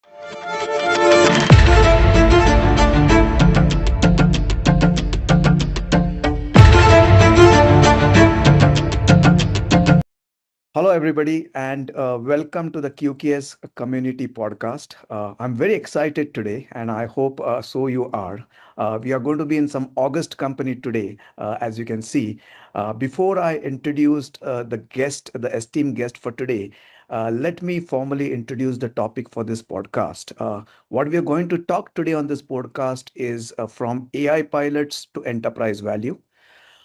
Hello, everybody, and welcome to the QKS Community Podcast. I'm very excited today, and I hope so you are. We are going to be in some August company today, as you can see. Before I introduced the esteemed guest for today, let me formally introduce the topic for this podcast. What we are going to talk today on this podcast is from AI pilots to enterprise value.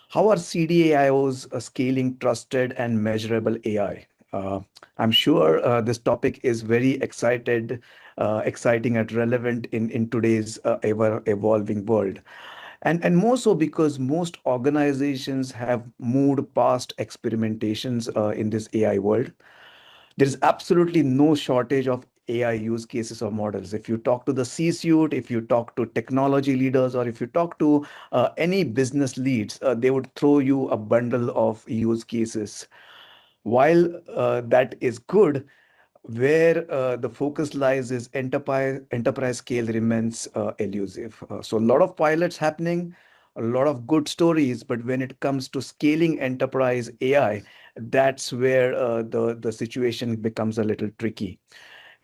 How are CDAIOs scaling trusted and measurable AI? I'm sure this topic is very exciting and relevant in today's ever evolving world. And more so because most organizations have moved past experimentations in this AI world. There is absolutely no shortage of AI use cases or models. If you talk to the C-suite, if you talk to technology leaders, or if you talk to any business leads, they would throw you a bundle of use cases. While that is good, where the focus lies is enterprise scale remains elusive. So a lot of pilots happening, a lot of good stories, but when it comes to scaling enterprise AI, that's where the situation becomes a little tricky.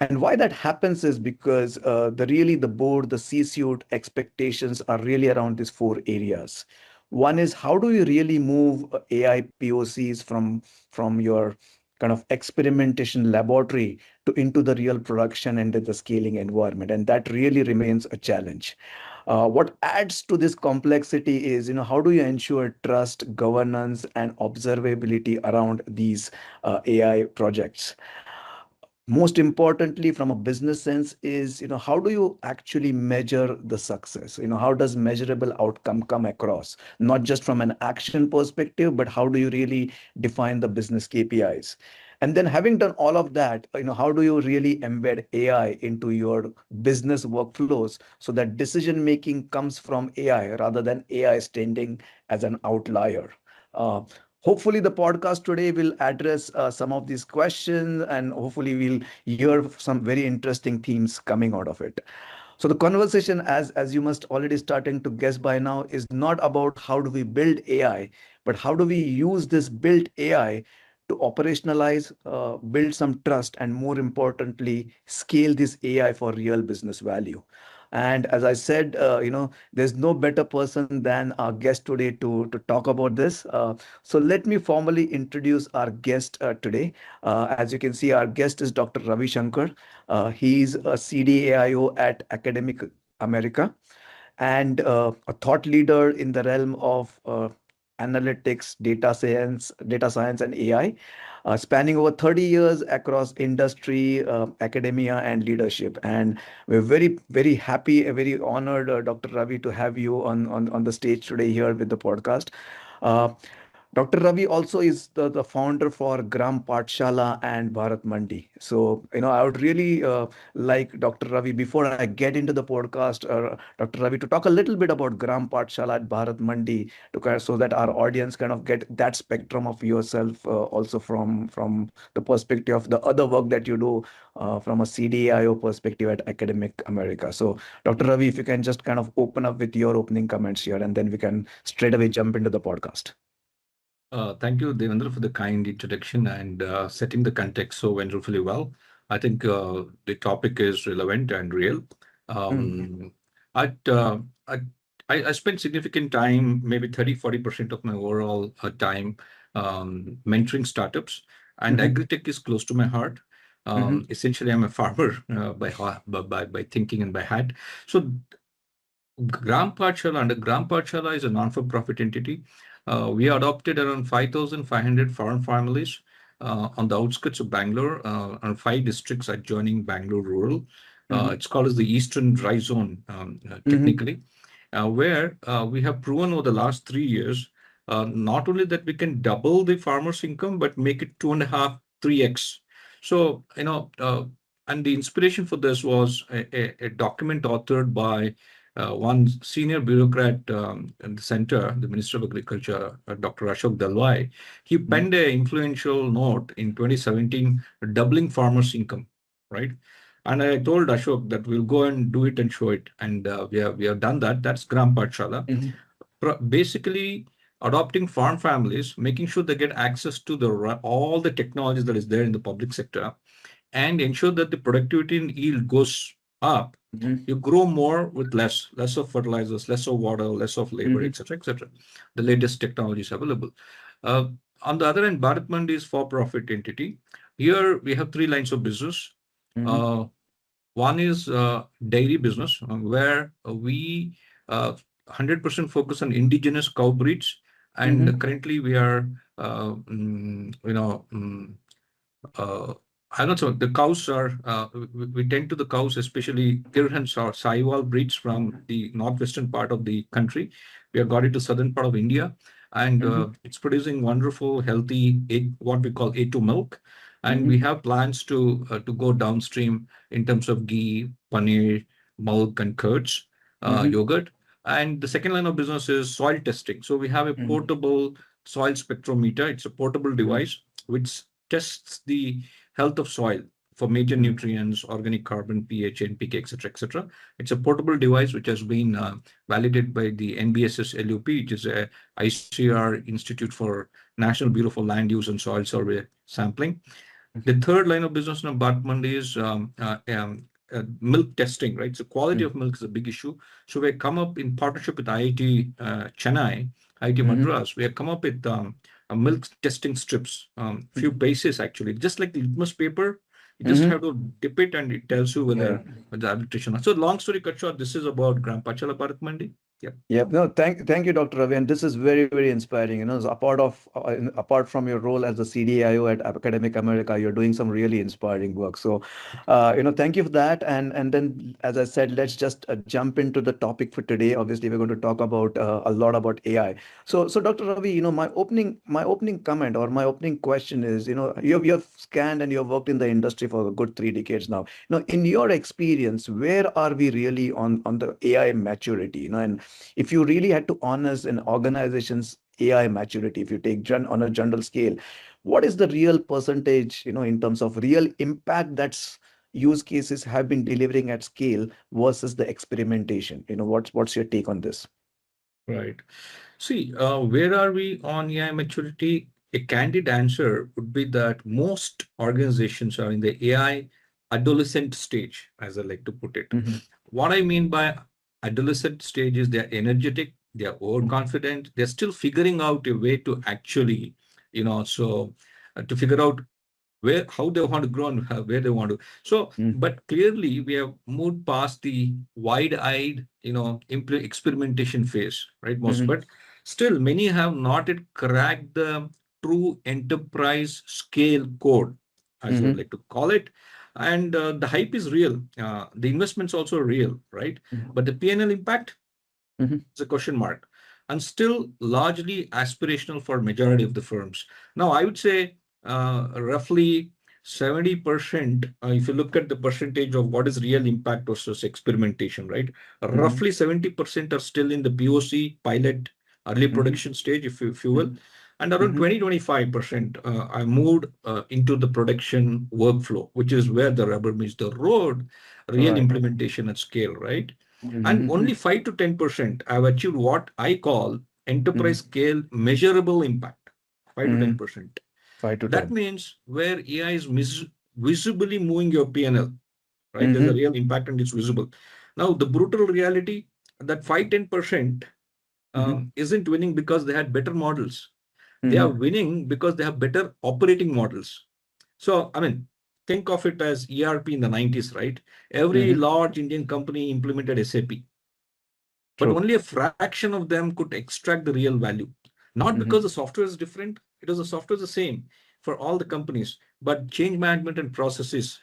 And why that happens is because the board, the C-suite expectations are really around these four areas. One is how do you really move AI POCs from your kind of experimentation laboratory to into the real production and the scaling environment, and that really remains a challenge. What adds to this complexity is, how do you ensure trust, governance, and observability around these AI projects? Most importantly, from a business sense, is how do you actually measure the success? How does measurable outcome come across, not just from an action perspective, but how do you really define the business KPIs? And then, having done all of that, how do you really embed AI into your business workflows so that decision making comes from AI rather than AI standing as an outlier? uh, Hopefully, the podcast today will address some of these questions, and hopefully, we'll hear some very interesting themes coming out of it. So the conversation, as you must already starting to guess by now, is not about how do we build AI, but how do we use this built AI to operationalize, build some trust, and more importantly, scale this AI for real business value. And as I said, there's no better person than our guest today to talk about this. So let me formally introduce our guest today. As you can see, our guest is Dr. Ravi Shankar. He's a CDAIO at Academic America and a thought leader in the realm of analytics, data science, and AI, spanning over 30 years across industry, academia, and leadership. And we're very, very happy, very honored, Dr. Ravi, to have you on the stage today here with the podcast. Uh, Dr. Ravi also is the founder for Gram Pathshala and Bharat Mandi. So, I would really like Dr. Ravi, before I get into the podcast, Dr. Ravi, to talk a little bit about Gram Pathshala and Bharat Mandi so that our audience kind of get that spectrum of yourself also from the perspective of the other work that you do from a CDIO perspective at Academic America. So, Dr. Ravi, if you can just kind of open up with your opening comments here, and then we can straight away jump into the podcast. Thank you, Devendra, for the kind introduction and setting the context so wonderfully well. I think the topic is relevant and real. Mhm. Um, I'd, uh, I, I spent significant time, maybe 30-40% of my overall time mentoring startups, and Mhm. agri-tech is close to my heart. Mhm. Essentially, I'm a farmer by thinking and by heart. So Gram Pathshala, under Gram Pathshala is a non-for-profit entity. We adopted around 5,500 foreign families on the outskirts of Bangalore, and 5 districts adjoining Bangalore rural. Mhm. It's called as the Eastern Dry Zone, Mhm. technically, where we have proven over the last 3 years, not only that we can double the farmer's income, but make it 2.5, 3x. So, and the inspiration for this was a document authored by one senior bureaucrat in the center, the Minister of Agriculture, Dr. Ashok Dalwai. He Mhm. penned an influential note in 2017, doubling farmers' income, right? And I told Ashok that we'll go and do it and show it. And we have done that. That's Gram Pathshala. Mhm. Basically, adopting farm families, making sure they get access to all the technologies that is there in the public sector, and ensure that the productivity and yield goes up. Mhm. You grow more with less of fertilizers, less of water, less of labor, Mhm. etc., etc. The latest technologies available. Uh, on the other hand, Bharat Mandi is for-profit entity. Here we have three lines of business. Mhm. Uh, One is dairy business, where we 100% focus on indigenous cow breeds, and Mhm. currently we are, uh, mm, you know, mm, uh, I'm not sure. The cows are, we tend to the cows, especially Kirhans or Sahiwal breeds from the northwestern part of the country. We have got it to southern part of India, and Mhm. it's producing wonderful, healthy egg, what we call A2 milk. And we Mhm. have plans to go downstream in terms of ghee, paneer, milk, and curds, Mhm. yogurt. And the second line of business is soil testing. So we have a Mhm. portable soil spectrometer. It's a portable Mhm. device which tests the health of soil for major Mhm. nutrients, organic carbon, pH, NPK, etc., etc. It's a portable device which has been validated by the NBSS LUP, which is a ICR Institute for National Bureau for Land Use and Soil Survey Sampling. The third line of business in Batmandi is milk testing, right? So quality Mhm. of milk is a big issue. So we have come up in partnership with IIT Chennai, IIT Mhm. Madras. We have come up with milk testing strips, few bases actually, just like the litmus paper. You just have Mhm. to dip it and it tells you Yeah. whether the arbitration. So long story cut short, this is about Gram Pachala Bharat Mandi. Yeah. Yeah, no, thank you, Dr. Ravi, and this is very, very inspiring. You know, so apart from your role as the CDIO at Academic America, you're doing some really inspiring work. So, thank you for that. And then, as I said, let's just jump into the topic for today. Obviously, we're going to talk about a lot about AI. So, Dr. Ravi, my opening comment or my opening question is, you've scanned and you've worked in the industry for a good 3 decades now. In your experience, where are we really on the AI maturity? And if you really had to honest an organization's AI maturity, if you take on a general scale, what is the real percentage, in terms of real impact that's use cases have been delivering at scale versus the experimentation? What's your take on this? Right. See, where are we on AI maturity? A candid answer would be that most organizations are in the AI adolescent stage, as I like to put it. Mhm. What I mean by adolescent stage is they're energetic, they're overconfident, they're still figuring out a way to actually, to figure out where how they want to grow and where they want to. So, Mhm. but clearly we have moved past the wide-eyed, experimentation phase, right? Most, Mhm. but still many have not yet cracked the true enterprise scale code, as I would Mhm. like to call it. And the hype is real. The investment's also real, right? Mhm. But the P&L impact Mhm. is a question mark, and still largely aspirational for majority of the firms. Now, I would say roughly 70%, if you look at the percentage of what is real impact versus experimentation, right? Mhm. Roughly 70% are still in the POC, pilot, early Mhm. production stage, if you will. Mhm. And around Mhm. 20-25% I moved into the production workflow, which is where the rubber meets the road, real Right. implementation at scale, right? And only Mhm. 5 to 10% have achieved what I call enterprise Mhm. scale measurable impact. 5 to Mhm. 10%. 5 to That 10. means where AI is visibly moving your P&L, right? There's a Mhm. real impact and it's visible. Now, the brutal reality that 5-10% Mhm. isn't winning because they had better models. They are Mhm. winning because they have better operating models. So, I mean, think of it as ERP in the 90s, right? Every Mhm. large Indian company implemented SAP, but True. only a fraction of them could extract the real value. Not because Mhm. the software is different, it is the software is the same for all the companies, but change management and processes,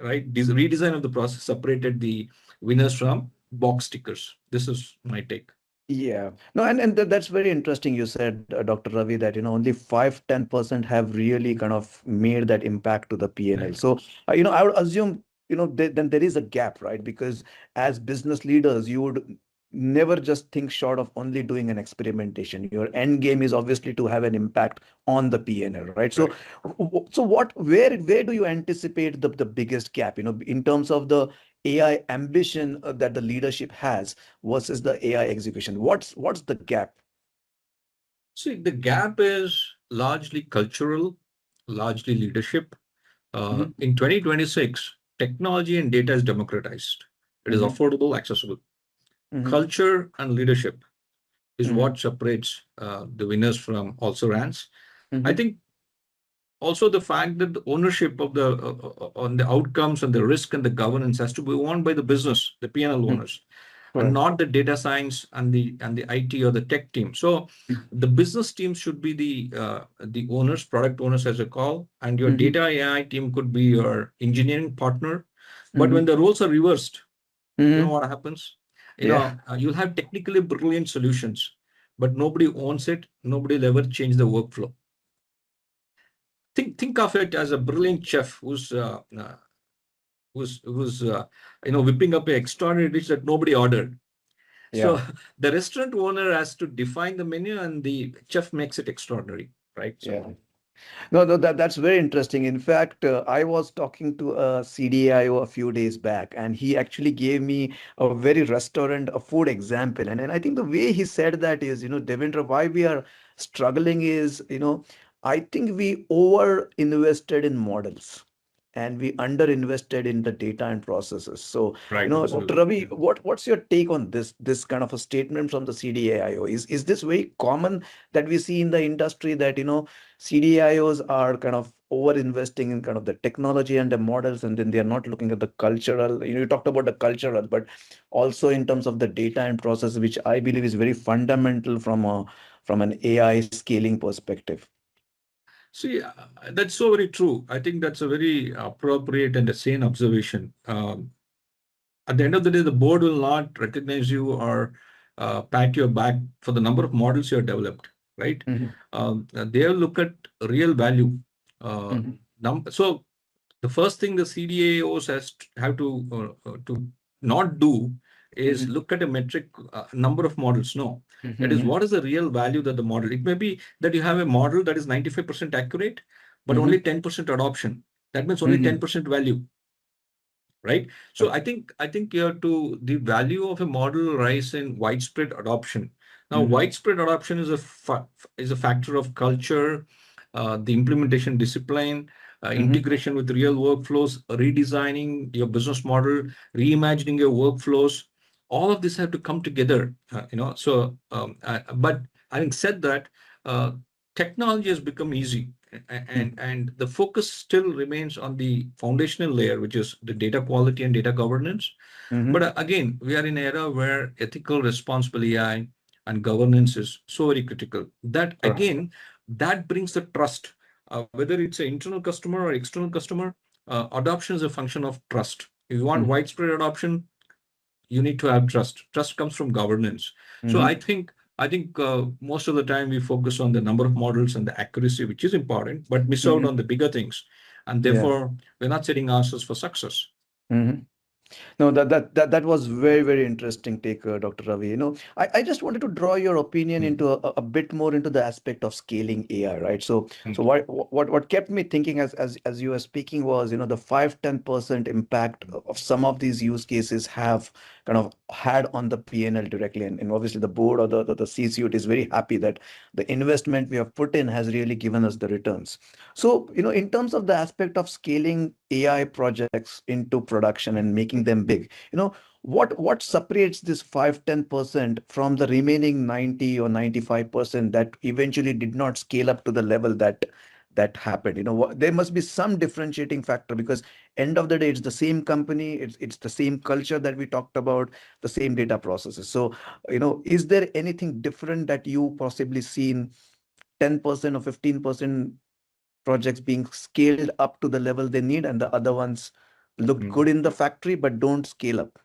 right? This redesign of the process separated the winners from box stickers. This is my take. Yeah. No, and that's very interesting. You said, Dr. Ravi, that only 5-10% have really kind of made that impact to the P&L. Right. So, I would assume, then there is a gap, right? Because as business leaders, you would never just think short of only doing an experimentation. Your end game is obviously to have an impact on the P&L, right? So, Right. so where do you anticipate the biggest gap, in terms of the AI ambition that the leadership has versus the AI execution? What's the gap? See, the gap is largely cultural, largely leadership. Hmm. In 2026, technology and data is democratized. It is Hmm. affordable, accessible. Hmm. Culture and leadership is Hmm. what separates the winners from also rans. I Hmm. think also the fact that the ownership of the on the outcomes and the risk and the governance has to be owned by the business, the P&L owners, and Correct. not the data science and the IT or the tech team. So the business team should be the owners, product owners as a call, and your Hmm. data AI team could be your engineering partner. But when Hmm. the roles are reversed, you know Hmm. what happens? Yeah. You'll have technically brilliant solutions, but nobody owns it. Nobody will ever change the workflow. Think of it as a brilliant chef who's whipping up an extraordinary dish that nobody ordered. So Yeah. the restaurant owner has to define the menu, and the chef makes it extraordinary, right? So Yeah. No, no, that's very interesting. In fact, I was talking to a CDIO a few days back, and he actually gave me a very restaurant, a food example. And I think the way he said that is, Devendra, why we are struggling is, I think we over invested in models and we under invested in the data and processes. So, right, Dr. absolutely. Ravi, what's your take on this kind of a statement from the CDIO? Is this very common that we see in the industry that, CDIOs are kind of over investing in kind of the technology and the models, and then they are not looking at the cultural. You talked about the cultural, but also in terms of the data and process, which I believe is very fundamental from an AI scaling perspective. See, that's so very true. I think that's a very appropriate and a sane observation. At the end of the day, the board will not recognize you or pat your back for the number of models you have developed, right? Hmm. They'll look at real value. Uh, Hmm. so the first thing the CDAOs have to not do is Hmm. look at a metric number of models. No, that is Hmm. what is the real value that the model. It may be that you have a model that is 95% accurate, but only Hmm. 10% adoption. That means only Hmm. 10% value, right? So I think you have to the value of a model rise in widespread adoption. Now, Hmm. widespread adoption is a factor of culture, the implementation discipline, Hmm. integration with real workflows, redesigning your business model, reimagining your workflows. All of this have to come together. But having said that, uh, technology has become easy, and the focus still remains on the foundational layer, which is the data quality and data governance. But Hmm. again, we are in an era where ethical responsible AI and governance is so very critical. That Correct. again, that brings the trust. Whether it's an internal customer or external customer, adoption is a function of trust. If you want Hmm. widespread adoption, you need to have trust. Trust comes from governance. So Hmm. I think most of the time we focus on the number of models and the accuracy, which is important, but miss out Hmm. on the bigger things, and Yeah. therefore we're not setting ourselves for success. Hmm. No, that was very, very interesting take, Dr. Ravi. I just wanted to draw your opinion Mm, into a bit more into the aspect of scaling AI, right? So mm, what kept me thinking as you were speaking was, the 5-10% impact of some of these use cases have kind of had on the P&L directly. And obviously the board or the C-suite is very happy that the investment we have put in has really given us the returns. So, in terms of the aspect of scaling AI projects into production and making them big, what separates this 5-10% from the remaining 90 or 95% that eventually did not scale up to the level that happened? There must be some differentiating factor, because end of the day, it's the same company, it's the same culture that we talked about, the same data processes. So, is there anything different that you possibly seen 10% or 15% projects being scaled up to the level they need, and the other ones look mm. good in the factory but don't scale up?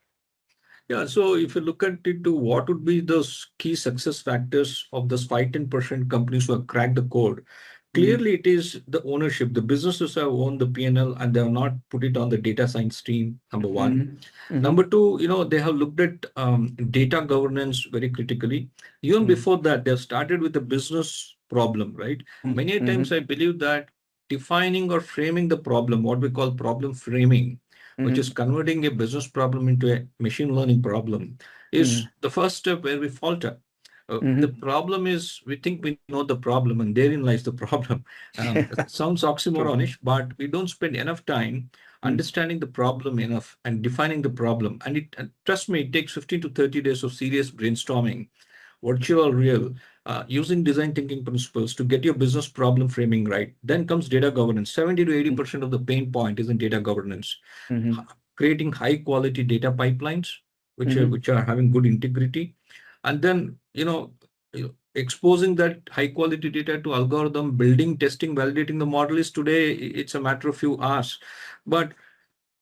Yeah, so if you look at it to what would be those key success factors of those 5-10% companies who have cracked the code, Mhm. clearly it is the ownership. The businesses have owned the P&L and they have not put it on the data science team, number one. Mhm. Mhm. Number two, they have looked at data governance very critically. Even Mhm. before that, they have started with the business problem, right? Many times Mhm. I believe that defining or framing the problem, what we call problem framing, which is Mhm. converting a business problem into a machine learning problem, is Mhm. the first step where we falter. The Mhm. problem is we think we know the problem, and therein lies the problem. It sounds True. oxymoronish, but we don't spend enough time Mm. understanding the problem enough and defining the problem. And trust me, it takes 15 to 30 days of serious brainstorming, virtual or real, using design thinking principles to get your business problem framing right. Then comes data governance. 70 to Mm. 80% of the pain point is in data governance. Mhm. Creating high quality data pipelines, Mhm. which are having good integrity, and then exposing that high quality data to algorithm, building, testing, validating the model is today it's a matter of few hours. But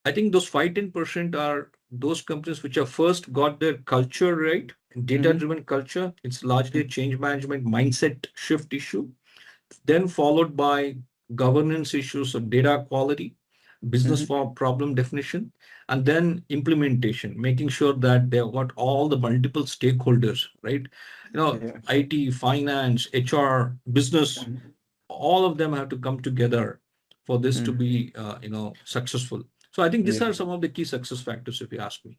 I think those 5-10% are those companies which have first got their culture right, data Mhm. driven culture. It's largely a Mhm. change management mindset shift issue, then followed by governance issues of data quality, business Mhm. for problem definition, and then implementation, making sure that they've got all the multiple stakeholders, right? Yeah. IT, finance, HR, business, Mhm. all of them have to come together for this to Mhm. be, successful. So I think these Yeah. are some of the key success factors, if you ask me.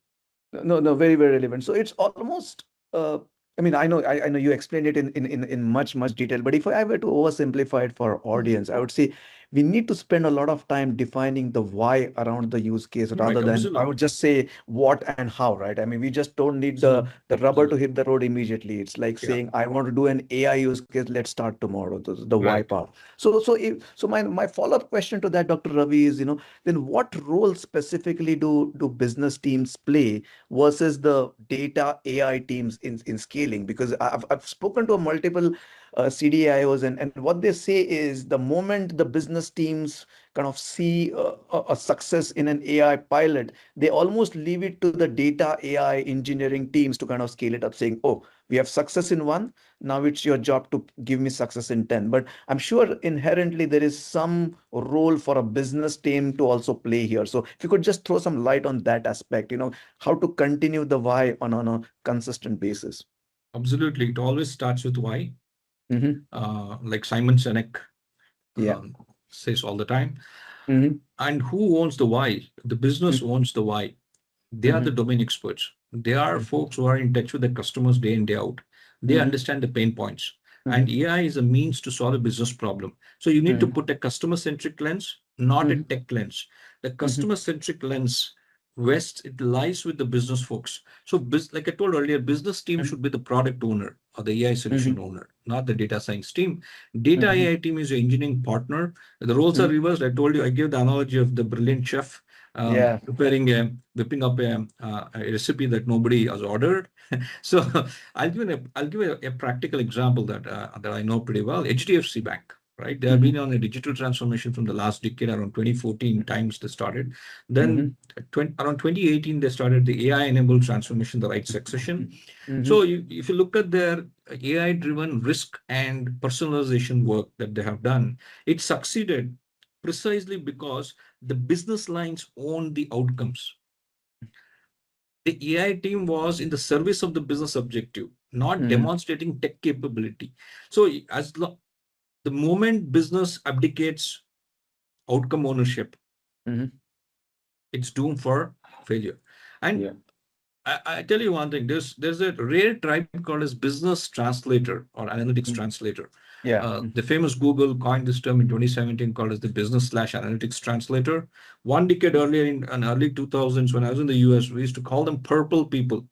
No, no, very, very relevant. So it's almost, I mean, I know you explained it in much detail, but if I were to oversimplify it for our audience, I would say we need to spend a lot of time defining the why around the use case rather Right, than I would absolutely. just say what and how, right? I mean, we just don't need Absolutely. the rubber to Absolutely. hit the road immediately. It's like Yeah. saying I want to do an AI use case, let's start tomorrow, the why Right. part. So my follow-up question to that, Dr. Ravi, is, then what role specifically do business teams play versus the data AI teams in scaling? Because I've spoken to a multiple CDIOs, and what they say is the moment the business teams kind of see a success in an AI pilot, they almost leave it to the data AI engineering teams to kind of scale it up, saying, oh, we have success in one, now it's your job to give me success in 10. But I'm sure inherently there is some role for a business team to also play here. So if you could just throw some light on that aspect, how to continue the why on a consistent basis. Absolutely. It always starts with why. Hmm. Like Simon Sinek Yeah. um, says all the time. Hmm. And who owns the why? The business owns the why. They are the Hmm. domain experts. They are folks who are in touch with the customers day in, day out. They Hmm. understand the pain points. And Hmm. AI is a means to solve a business problem. So you need to Hmm. put a customer centric lens, not a Hmm. tech lens. The Hmm. customer centric lens it lies with the business folks. So, like I told earlier, business team should be the product owner or the AI solution Hmm. owner, not the data science team. Data Hmm. AI team is your engineering partner. The roles are Hmm. reversed. I told you, I gave the analogy of the brilliant chef Yeah. whipping up a recipe that nobody has ordered. So I'll give a practical example that I know pretty well. HDFC Bank, right? They have been Hmm. on a digital transformation from the last decade. Around 2014 times they started. Then Hmm. around 2018 they started the AI-enabled transformation, the right succession. So Hmm. if you look at their AI-driven risk and personalization work that they have done, it succeeded precisely because the business lines own the outcomes. The AI team was in the service of the business objective, not Hmm. demonstrating tech capability. So the moment business abdicates outcome ownership, Hmm. it's doomed for failure. And Yeah. I tell you one thing, there's a rare tribe called as business translator or analytics Mhm. translator. Yeah. The famous Google coined this term in 2017 called as the business/analytics translator. One decade earlier in early 2000s, when I was in the US, we used to call them purple people.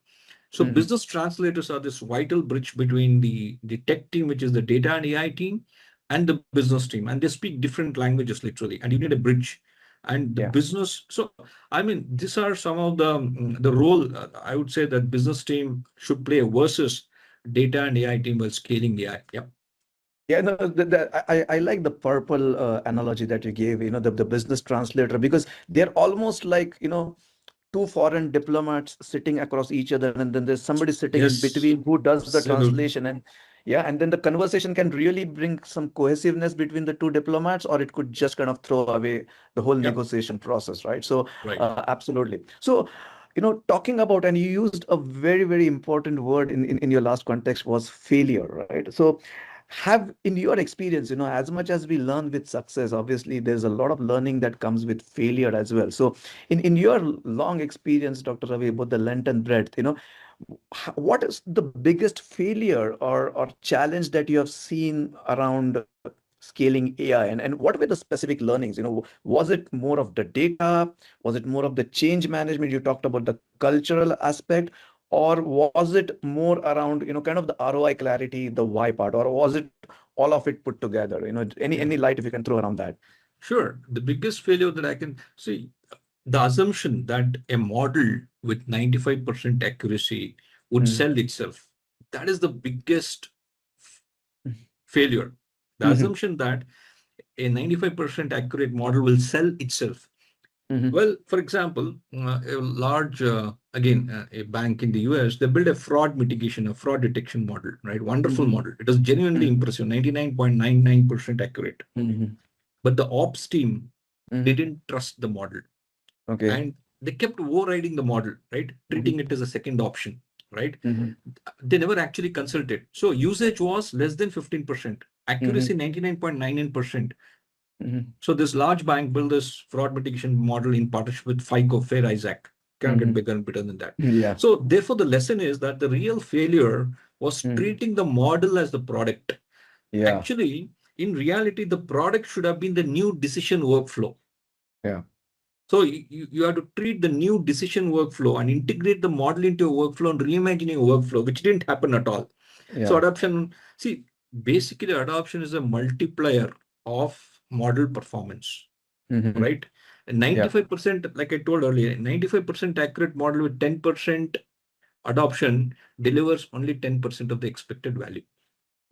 So Hmm. business translators are this vital bridge between the tech team, which is the data and AI team, and the business team. And they speak different languages literally, and you need a bridge. And the Yeah. business, so I mean, these are some of the role I would say that business team should play versus data and AI team while scaling AI. Yep. Yeah, no, I like the purple analogy that you gave, the business translator, because they're almost like, two foreign diplomats sitting across each other, and then there's somebody sitting in Yes, between who does the absolutely. translation. And Yeah, and then the conversation can really bring some cohesiveness between the two diplomats, or it could just kind of throw away the whole Yep. negotiation process, right? So, Right. absolutely. So, talking about, and you used a very, very important word in your last context was failure, right? So, have in your experience, as much as we learn with success, obviously there's a lot of learning that comes with failure as well. So, in your long experience, Dr. Ravi, both the length and breadth, what is the biggest failure or challenge that you have seen around scaling AI, and what were the specific learnings? Was it more of the data? Was it more of the change management? You talked about the cultural aspect, or was it more around, kind of the ROI clarity, the why part, or was it all of it put together? Any Yeah. light if you can throw around that. Sure. The biggest failure that I can see, the assumption that a model with 95% accuracy would Mm-hmm. sell itself. That is the biggest failure. The Mm-hmm. assumption that a 95% accurate model will sell itself. Mm-hmm. Well, for example, a large, a bank in the US, they built a fraud mitigation, a fraud detection model, right? Wonderful Mm-hmm. model. It was genuinely impressive, 99.99% accurate. Mm-hmm. But the ops team Mm-hmm. didn't trust the model, Okay. and they kept overriding the model, right? Mm-hmm. Treating it as a second option, right? Mm-hmm. They never actually consulted. So usage was less than 15%, accuracy Mm-hmm. 99.99%. Mm-hmm. So this large bank built this fraud mitigation model in partnership with FICO, Fair Isaac. Can't get Mm-hmm. bigger and better than that. Yeah. So therefore, the lesson is that the real failure was Mm-hmm. treating the model as the product. Yeah. Actually, in reality, the product should have been the new decision workflow. Yeah. So you have to treat the new decision workflow and integrate the model into your workflow and reimagine your workflow, which didn't happen at all. So Yeah. adoption, see, basically adoption is a multiplier of model performance, Mm-hmm. right? And Yeah. 95%, like I told earlier, 95% accurate model with 10% adoption delivers only 10% of the expected value.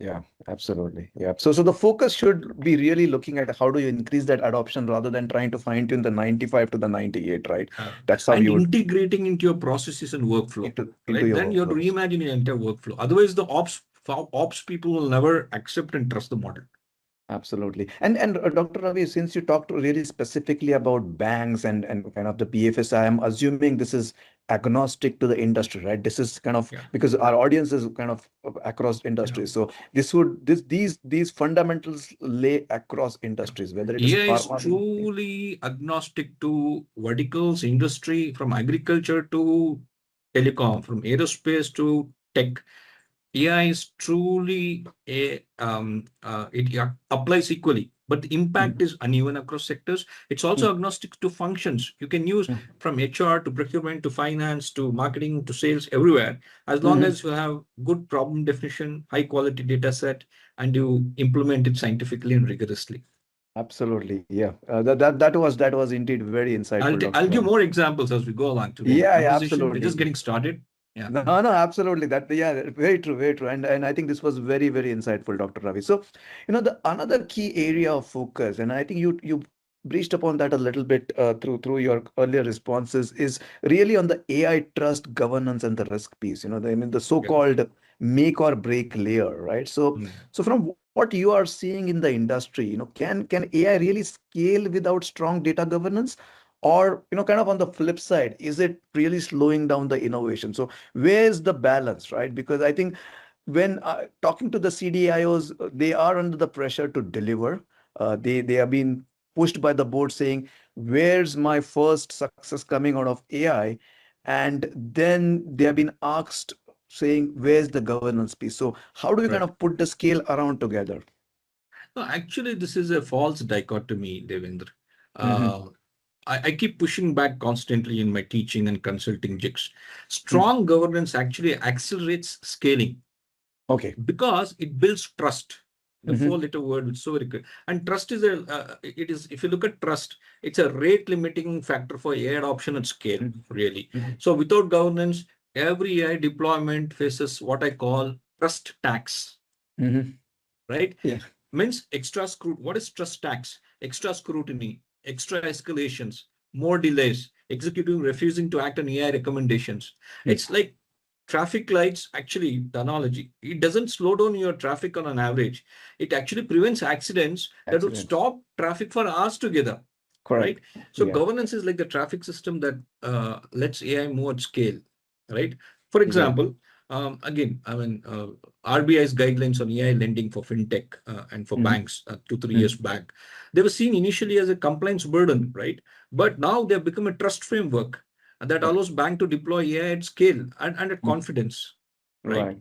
Yeah. Absolutely. Yeah. So the focus should be really looking at how do you increase that adoption rather than trying to fine tune the 95 to the 98, right? Uh, That's how and you would integrating into your processes and workflow, into right? your Then you have to workflows. reimagine your entire workflow. Otherwise, the ops people will never accept and trust the model. Absolutely. And Dr. Ravi, since you talked really specifically about banks and kind of the BFS, I am assuming this is agnostic to the industry, right? This is kind of Yeah, because our audience is kind of across yeah. industries. So these fundamentals lay across Yeah. industries, whether it is AI is pharma. truly agnostic to verticals, industry, from agriculture to telecom, from aerospace to tech. AI is truly it applies equally, but the impact Mhm. is uneven across sectors. It's also agnostic to functions. You can use Mhm. from HR to procurement to finance to marketing to sales everywhere, as long Mhm. as you have good problem definition, high quality data set, and you implement it scientifically and rigorously. Absolutely. Yeah. That was indeed very insightful, Dr. I'll give Ravi. more examples as we go along today. The Yeah, yeah, conversation, we're just absolutely. getting started. Yeah. No, no, absolutely. That, yeah, very true, very true. And I think this was very, very insightful, Dr. Ravi. So, the another key area of focus, and I think you breached upon that a little bit through your earlier responses, is really on the AI trust governance and the risk piece. The Yeah. so-called make or break layer, right? So, Mm. so from what you are seeing in the industry, can AI really scale without strong data governance? Or, kind of on the flip side, is it really slowing down the innovation? So where's the balance, right? Because I think when talking to the CDIOs, they are under the pressure to deliver. They are being pushed by the board saying, "Where's my first success coming out of AI?" And then they have been asked saying, "Where's the governance piece?" So how do you kind Right. of put the scale around together? No, actually, this is a false dichotomy, Devendra. Hmm. Uh, I keep pushing back constantly in my teaching and consulting jigs. Strong governance actually accelerates scaling Okay. because it builds trust. The Hmm. four-letter word, which is so very good. And trust is it is, if you look at trust, it's a rate limiting factor for AI adoption at scale, really. Hmm. So without governance, every AI deployment faces what I call trust tax, Hmm. right? Yeah. Means extra scrutiny. What is trust tax? Extra scrutiny, extra escalations, more delays, executive refusing to act on AI recommendations. It's like traffic lights, actually, the analogy, it doesn't slow down your traffic on an average. It actually prevents accidents that would Accidents. stop traffic for hours together, right? Correct. So Yeah. governance is like the traffic system that lets AI move at scale, right? For Yeah. example, again, I mean, RBI's guidelines on AI lending for fintech and for Hmm. banks 2, 3 years back, they were seen initially as a compliance burden, right? But now they have become a trust framework that Okay. allows bank to deploy AI at scale and at Mm. confidence, right? Right.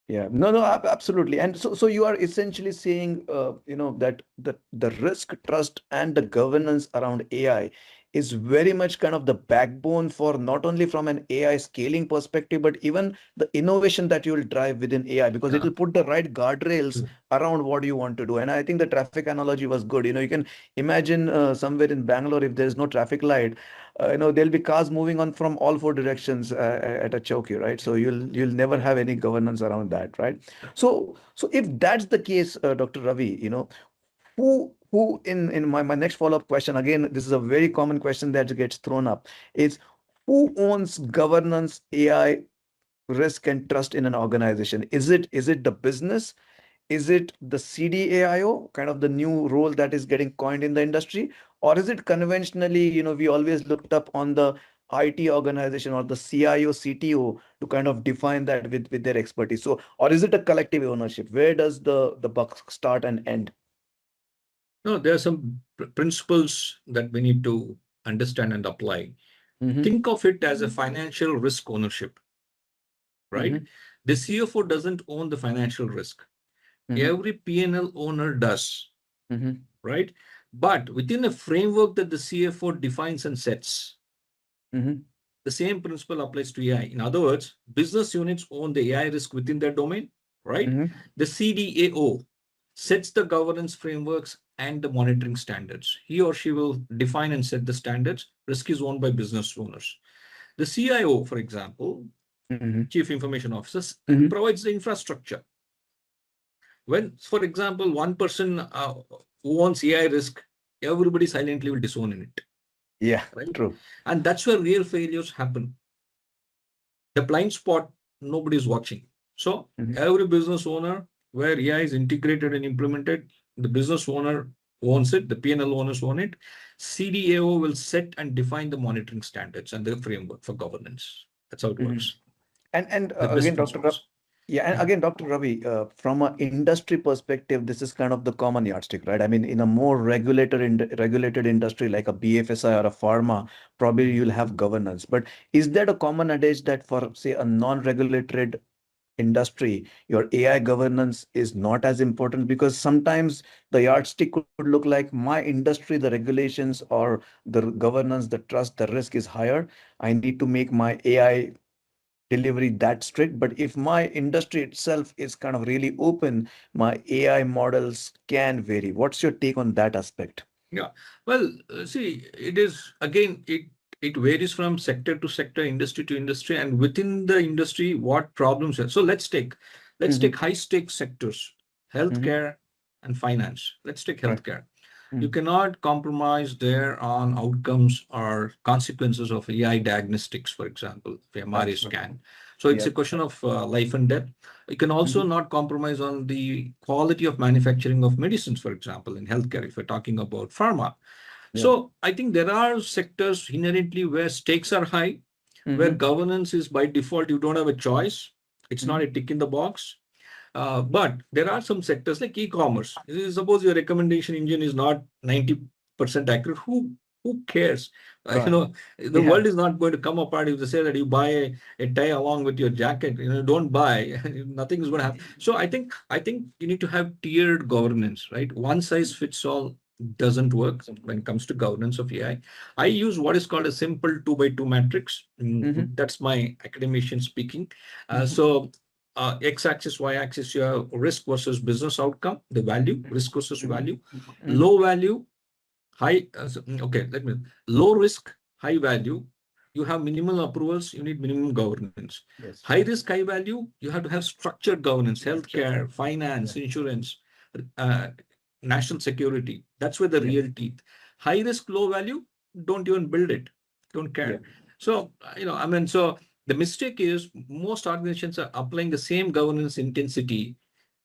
Yeah, no, no, absolutely. And so you are essentially saying, that the risk, trust, and the governance around AI is very much kind of the backbone for not only from an AI scaling perspective, but even the innovation that you will drive within AI, because it Yeah. will put the right guardrails True. around what you want to do. And I think the traffic analogy was good. You can imagine somewhere in Bangalore, if there's no traffic light, there'll be cars moving on from all four directions at a chowki, right? So you'll never have any governance around that, right? So if that's the case, Dr. Ravi, who in my next follow-up question, again, this is a very common question that gets thrown up, is who owns governance, AI, risk, and trust in an organization? Is it the business? Is it the CDAIO, kind of the new role that is getting coined in the industry? Or is it conventionally, we always looked up on the IT organization or the CIO, CTO to kind of define that with their expertise? So, or is it a collective ownership? Where does the buck start and end? No, there are some principles that we need to understand and apply. Mm-hmm. Think of it as a financial risk ownership, right? Mm-hmm. The CFO doesn't own the financial risk. Mm-hmm. Every P&L owner does, Mm-hmm. right? But within a framework that the CFO defines and sets, Mm-hmm. the same principle applies to AI. In other words, business units own the AI risk within their domain, right? Mm-hmm. The CDAO sets the governance frameworks and the monitoring standards. He or she will define and set the standards. Risk is owned by business owners. The CIO, for example, Mm-hmm. Chief Information Officers, Mm-hmm. provides the infrastructure. When, for example, one person who owns AI risk, everybody silently will disown in it, Yeah, right? true. And that's where real failures happen. The blind spot, nobody is watching. So Mm-hmm. every business owner where AI is integrated and implemented, the business owner owns it, the P&L owners own it. CDAO will set and define the monitoring standards and the framework for governance. That's how it Mm-hmm. works. And The best again, principles. Yeah, and Yeah. again, Dr. Ravi, from an industry perspective, this is kind of the common yardstick, right? I mean, in a more regulated industry like a BFSI or a pharma, probably you'll have governance. But is that a common adage that for, say, a non-regulated industry, your AI governance is not as important? Because sometimes the yardstick could look like my industry, the regulations or the governance, the trust, the risk is higher. I need to make my AI delivery that strict. But if my industry itself is kind of really open, my AI models can vary. What's your take on that aspect? Yeah. Well, see, it is again, it varies from sector to sector, industry to industry, and within the industry, what problems are. So let's take Mm-hmm. high stakes sectors, Mm-hmm. healthcare and finance. Let's take Right. healthcare. You Mm-hmm. cannot compromise there on outcomes or consequences of AI diagnostics, for example, the MRI Absolutely. scan. So it's a Yep. question of life and death. You can also Mm-hmm. not compromise on the quality of manufacturing of medicines, for example, in healthcare, if we're talking about pharma. Yeah. So I think there are sectors inherently where stakes are high, where Mm-hmm. governance is by default, you don't have a choice. It's not Mm-hmm. a tick in the box. But there are some sectors like e-commerce. Suppose your recommendation engine is not 90% accurate. Who cares? Right. The Yeah. world is not going to come apart if they say that you buy a tie along with your jacket. Don't buy. Nothing is going to happen. So I think you need to have tiered governance, right? One size fits all doesn't work when it comes to governance of AI. I use what is called a simple 2 by 2 matrix. Mm-hmm. That's my academician speaking. Mm-hmm. So x-axis, y-axis, you have risk versus business outcome, the value, risk versus Mm-hmm. value, Mm-hmm. low value, high, okay, low risk, high value, you have minimal approvals, you need minimum governance. Yes. High risk, high value, you have to have structured governance, Structure. healthcare, finance, Yeah. insurance, uh, national security. That's where the Yeah. real teeth. High risk, low value, don't even build it. Don't Yeah. care. So, I mean, so The mistake is most organizations are applying the same governance intensity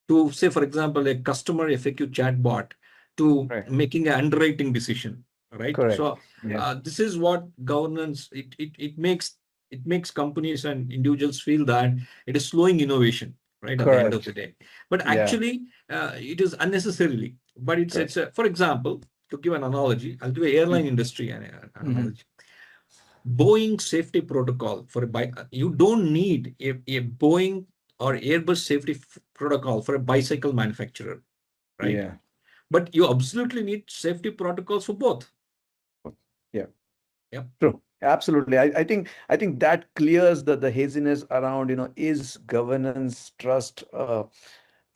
to, say, for example, a customer FAQ chatbot to Right. making an underwriting decision, right? Correct. So Yeah. this is what governance, it makes companies and individuals feel that it is slowing innovation, right, at the end of the Correct. day. But Yeah. actually, it is unnecessarily. But it's Correct. a, for example, to give an analogy, I'll do an airline industry an Mm-hmm. analogy. Boeing safety protocol for a you don't need a Boeing or Airbus safety protocol for a bicycle manufacturer, right? Yeah. But you absolutely need safety protocols for both. Yeah. Yeah, True. Absolutely. I think that clears the haziness around, is governance, trust,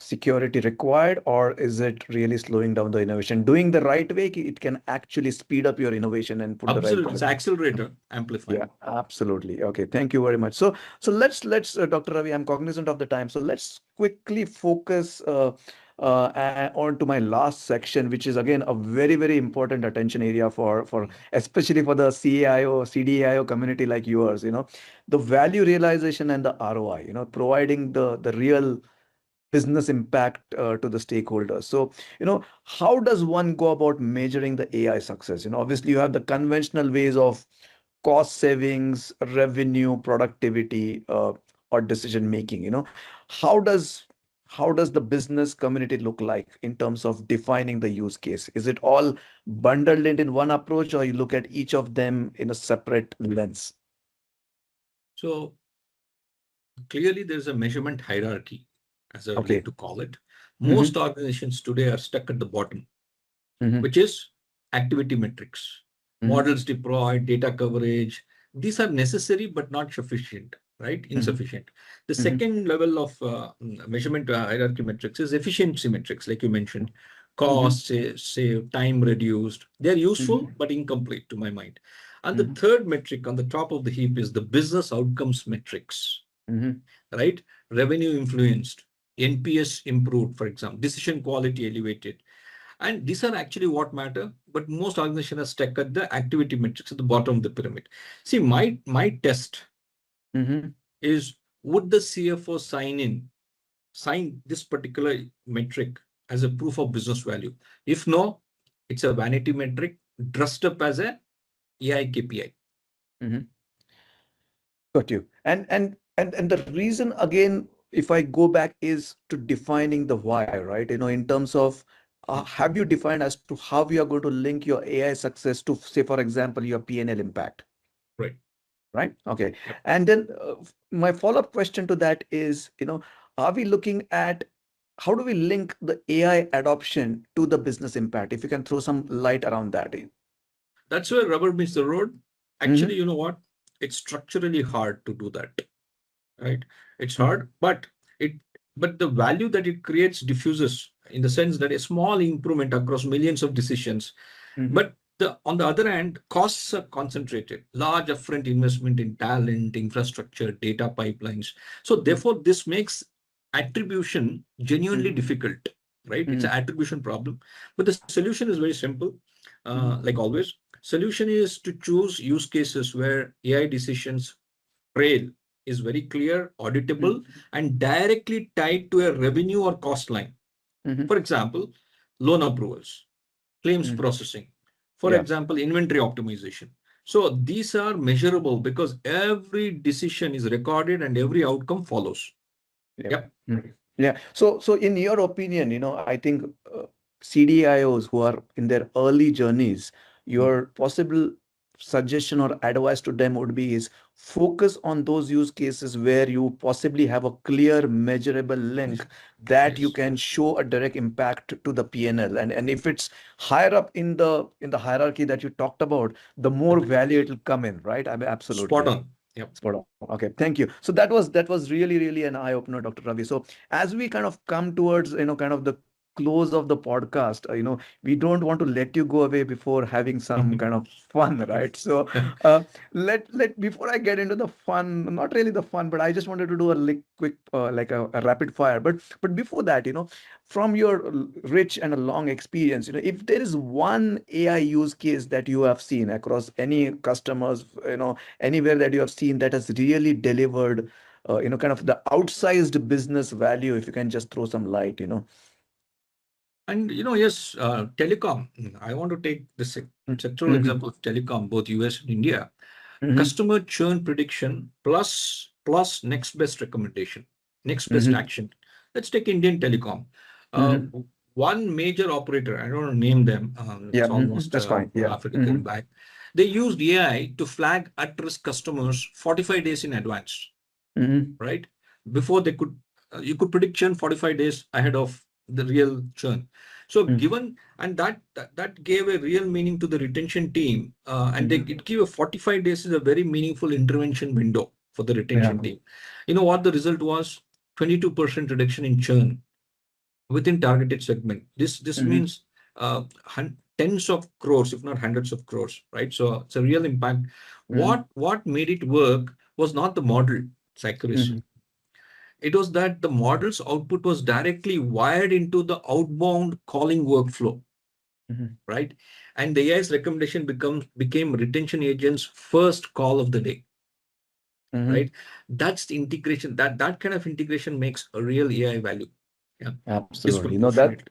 security required, or is it really slowing down the innovation? Doing the right way, it can actually speed up your innovation and put the right absolutely. It's product. accelerator amplifier. Yeah, absolutely. Okay, thank you very much. So let's Dr. Ravi, I'm cognizant of the time. So let's quickly focus on to my last section, which is again a very important attention area for especially for the CAIO, CDAIO community like yours. The value realization and the ROI. Providing the real business impact to the stakeholders. So, how does one go about measuring the AI success? Obviously, you have the conventional ways of cost savings, revenue, productivity, or decision making. How does the business community look like in terms of defining the use case? Is it all bundled in one approach, or you look at each of them in a separate lens? So clearly, there's a measurement hierarchy, as I would like Okay. to call it. Mm-hmm. Most organizations today are stuck at the bottom, Mm-hmm. which is activity metrics, Mm-hmm. models deployed, data coverage. These are necessary but not sufficient, right? Mm-hmm. Insufficient. The Mm-hmm. second level of measurement hierarchy metrics is efficiency metrics, like you mentioned. Mm-hmm. Cost, save, time reduced. They're useful Mm-hmm. but incomplete to my mind. And the Mm-hmm. third metric on the top of the heap is the business outcomes metrics, Mm-hmm. right? Revenue influenced, NPS improved, for example, decision quality elevated. And these are actually what matter, but most organizations are stuck at the activity metrics at the bottom of the pyramid. See, my test Mm-hmm. is, would the CFO sign this particular metric as a proof of business value? If no, it's a vanity metric dressed up as a AI KPI. Mm-hmm. Got you. And the reason again, if I go back, is to defining the why, right? In terms of have you defined as to how you are going to link your AI success to, say, for example, your P&L impact, Right. right? Okay. Yep. And then my follow-up question to that is, are we looking at how do we link the AI adoption to the business impact? If you can throw some light around that. That's where rubber meets the road. Actually, Mm-hmm. you know what? It's structurally hard to do that, right? It's hard, it but the value that it creates diffuses in the sense that a small improvement across millions of decisions. Mm-hmm. But on the other hand, costs are concentrated, large upfront investment in talent, infrastructure, data pipelines. So therefore, this makes attribution genuinely Mm-hmm. difficult, right? It's an Mm-hmm. attribution problem. But the solution is very simple. Mm-hmm. Like always, solution is to choose use cases where AI decisions trail is very clear, auditable, and directly tied to a revenue or cost line. Mm-hmm. For example, loan approvals, claims Mm-hmm. processing, for Yeah. example, inventory optimization. So these are measurable because every decision is recorded and every outcome follows. Yeah. Yep. Mm. Yeah. So in your opinion, I think CDIOs who are in their early journeys, your possible suggestion or advice to them would be is focus on those use cases where you possibly have a clear, measurable link that you Yes. can show a direct impact to the PNL. And if it's higher up in the hierarchy that you talked about, the more value it will come in, right? I mean, Spot absolutely. on. Yep. Spot on. Okay, thank you. So that was really an eye opener, Dr. Ravi. So as we kind of come towards kind of the close of the podcast, we don't want to let you go away before having some kind of fun, right? So let before I get into the fun, not really the fun, but I just wanted to do a quick like a rapid fire. But before that, from your rich and a long experience, if there is one AI use case that you have seen across any customers, anywhere that you have seen that has really delivered, kind of the outsized business value, if you can just throw some light. And yes, telecom. I want to take the sectoral Mm-hmm. example of telecom, both US and India. Mm-hmm. Customer churn prediction plus next best recommendation, next best Mm-hmm. action. Let's take Indian telecom. Uh, Mm-hmm. One major operator, I don't want to name them. Yeah, It's almost that's fine. Yeah. half a Mm-hmm. decade back. They used AI to flag at-risk customers 45 days in advance, Mm-hmm. right? Before they could, you could predict churn 45 days ahead of the real churn. So given, and that gave a real meaning to the retention team, and Mm-hmm. it gave a 45 days is a very meaningful intervention window for the Yeah. retention team. You know what the result was? 22% reduction in churn within targeted segment. This Mm-hmm. means tens of crores, if not hundreds of crores, right? So it's a real impact. Mm-hmm. What made it work was not the model, its Mm-hmm. accuracy. It was that the model's output was directly wired into the outbound calling workflow, Mm-hmm. right? And the AI's recommendation became retention agent's first call of the day, Mm-hmm. right? That's the integration. That kind of integration makes a real AI value. Yeah, Absolutely. That. disproportionate.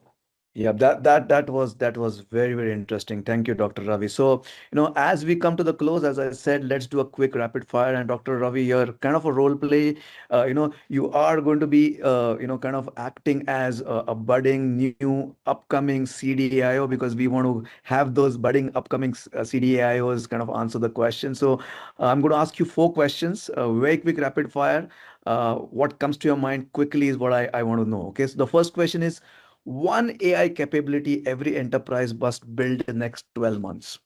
Yeah, that was very, very interesting. Thank you, Dr. Ravi. So, as we come to the close, as I said, let's do a quick rapid fire. And Dr. Ravi, you're kind of a role play. You are going to be, kind of acting as a budding new upcoming CDAIO, because we want to have those budding upcoming CDAIOs kind of answer the question. So, I'm going to ask you four questions, very quick rapid fire. What comes to your mind quickly is what I want to know. Okay, so the first question is, one AI capability every enterprise must build in next 12 months.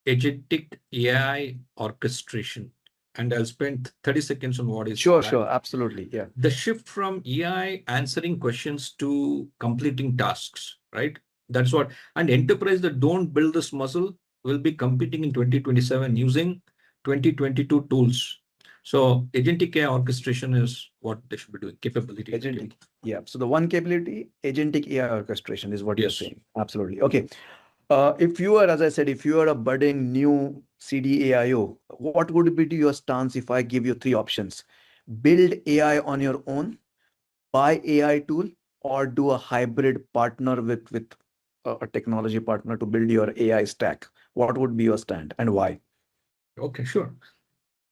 Agentic AI orchestration. And I'll spend 30 seconds on what is Sure, that. sure, absolutely. Yeah. The shift from AI answering questions to completing tasks, right? That's what, and enterprise that don't build this muscle will be competing in 2027 using 2022 tools. So agentic AI orchestration is what they should be doing, capability building. Agentic. Yeah. So the one capability, agentic AI orchestration is what you're Yes. saying. Absolutely. Okay. If you are, as I said, if you are a budding new CDAIO, what would be your stance if I give you three options? Build AI on your own, buy AI tool, or do a hybrid partner with a technology partner to build your AI stack? What would be your stand and why? Okay, sure.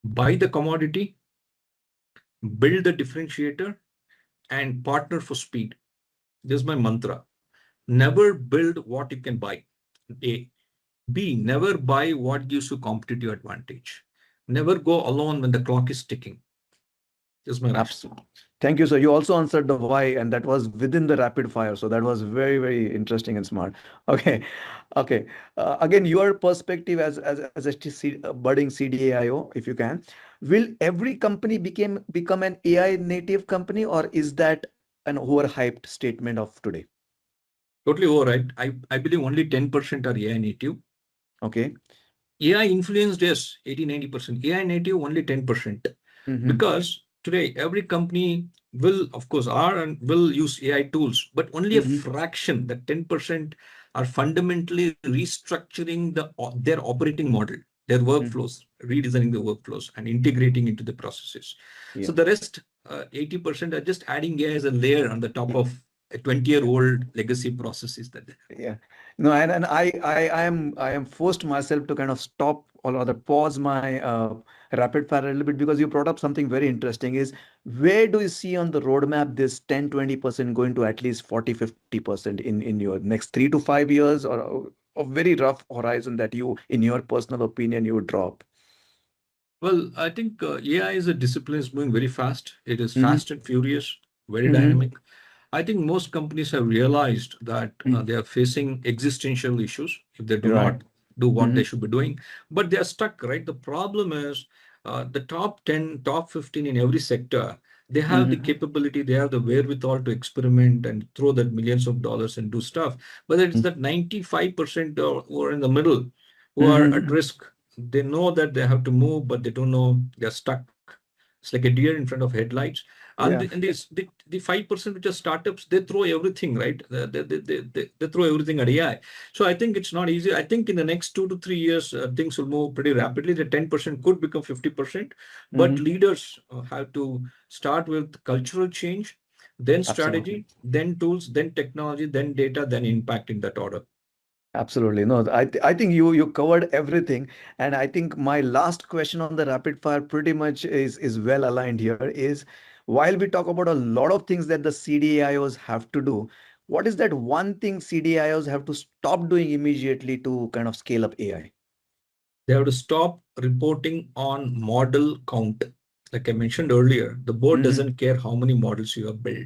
Buy the commodity, build the differentiator, and partner for speed. This is my mantra. Never build what you can buy. A. B. Never buy what gives you competitive advantage. Never go alone when the clock is ticking. This is my rationale. Absolutely. Thank you, sir. You also answered the why, and that was within the rapid fire. So that was very, very interesting and smart. Okay. Okay. Again, your perspective as a budding CDAIO, if you can, will every company become an AI native company, or is that an overhyped statement of today? Totally override. I believe only 10% are AI native. Okay. AI influenced, yes, 80-90%. AI native, only 10%. Mm-hmm. Because today, every company will, of course, are and will use AI tools, but only a Mm-hmm. fraction, that 10%, are fundamentally restructuring their operating model, their Mm-hmm. workflows, redesigning the workflows and integrating into the processes. So Yeah. the rest, 80%, are just adding AI as a layer on the top of a 20-year-old legacy processes that they have. Yeah. No, and I am forced myself to kind of stop or rather pause my rapid fire a little bit, because you brought up something very interesting is, where do you see on the roadmap this 10-20% going to at least 40-50% in your next 3 to 5 years, or a very rough horizon that you, in your personal opinion, you would drop? Well, I think AI is a discipline is moving very fast. It is Mm-hmm. fast and furious, very Mm-hmm. dynamic. I think most companies have realized that they are facing existential issues if they do Right. not do what Mm-hmm. they should be doing, but they are stuck, right? The problem is the top 10, top 15 in every sector, They have the Mm-hmm. capability, they have the wherewithal to experiment and throw that millions of dollars and do stuff. But it's that 95% who are in the middle, who are at Mm-hmm. risk. They know that they have to move, but they don't know, they're stuck. It's like a deer in front of headlights. Yeah. And the 5% which are startups, they throw everything, right? They throw everything at AI. So I think it's not easy. I think in the next 2 to 3 years, things will move pretty rapidly. The 10% could become 50%, but Mm-hmm. leaders have to start with cultural change, then Absolutely. strategy, then tools, then technology, then data, then impact in that order. Absolutely. No, I think you covered everything. And I think my last question on the rapid fire pretty much is well aligned here is while we talk about a lot of things that the CDIOs have to do, what is that one thing CDIOs have to stop doing immediately to kind of scale up AI? They have to stop reporting on model count. Like I mentioned earlier, the board Hmm. doesn't care how many models you have built.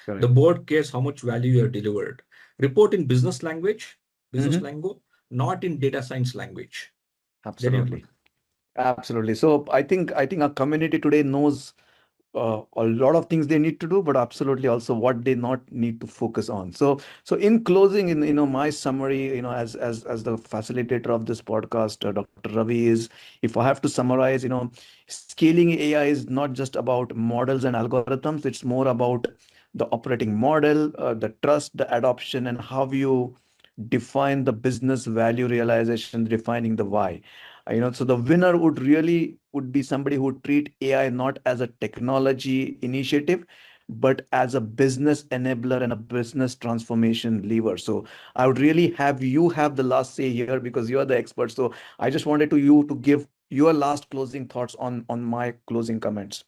The Correct. board cares how much value you have delivered. Report in business language, business Hmm. lingo, not in data science language. Then you're good. Absolutely. Absolutely. So I think our community today knows a lot of things they need to do, but absolutely also what they not need to focus on. So in closing, in my summary, as the facilitator of this podcast, Dr. Ravi, is if I have to summarize, scaling AI is not just about models and algorithms. It's more about the operating model, the trust, the adoption, and how you define the business value realization, defining the why. So the winner would be somebody who would treat AI not as a technology initiative, but as a business enabler and a business transformation lever. So I would really have you have the last say here because you are the expert. So I just wanted you to give your last closing thoughts on my closing comments.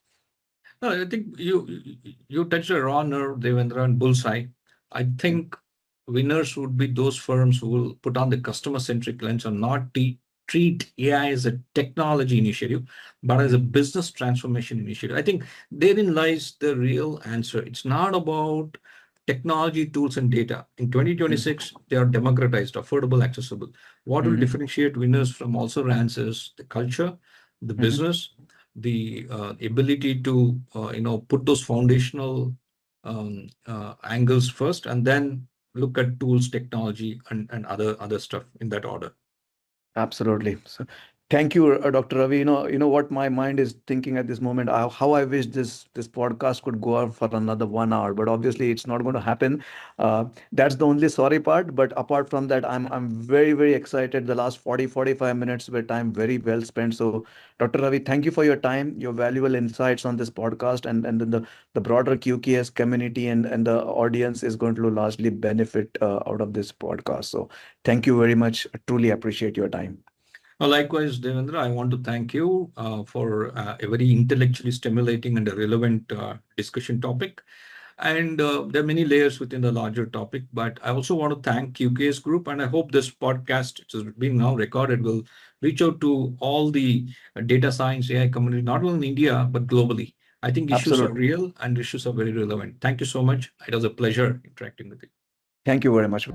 No, I think you touched a raw nerve, Devendra, and bullseye. I think winners would be those firms who will put on the customer-centric lens and not treat AI as a technology initiative, but as a Mhm. business transformation initiative. I think therein lies the real answer. It's not about technology, tools, and data. In Mhm. 2026, they are democratized, affordable, accessible. What will Mhm. differentiate winners from also rans is the culture, the Mhm. business, the ability to put those foundational angles first, and then look at tools, technology, and other stuff in that order. Absolutely. So, thank you, Dr. Ravi. You know what my mind is thinking at this moment. How I wish this podcast could go on for another 1 hour, but obviously it's not going to happen. That's the only sorry part. But apart from that, I'm very excited. The last 40-45 minutes were time very well spent. So, Dr. Ravi, thank you for your time, your valuable insights on this podcast, and then the broader QKS community and the audience is going to largely benefit out of this podcast. So. Thank you very much. I truly appreciate your time. Likewise, Devendra, I want to thank you for a very intellectually stimulating and a relevant discussion topic. And there are many layers within the larger topic, but I also want to thank QKS Group, and I hope this podcast, which is being now recorded, will reach out to all the data science AI community, not only in India, but globally. I think issues are Absolutely. real and issues are very relevant. Thank you so much. It was a pleasure interacting with you. Thank you very much.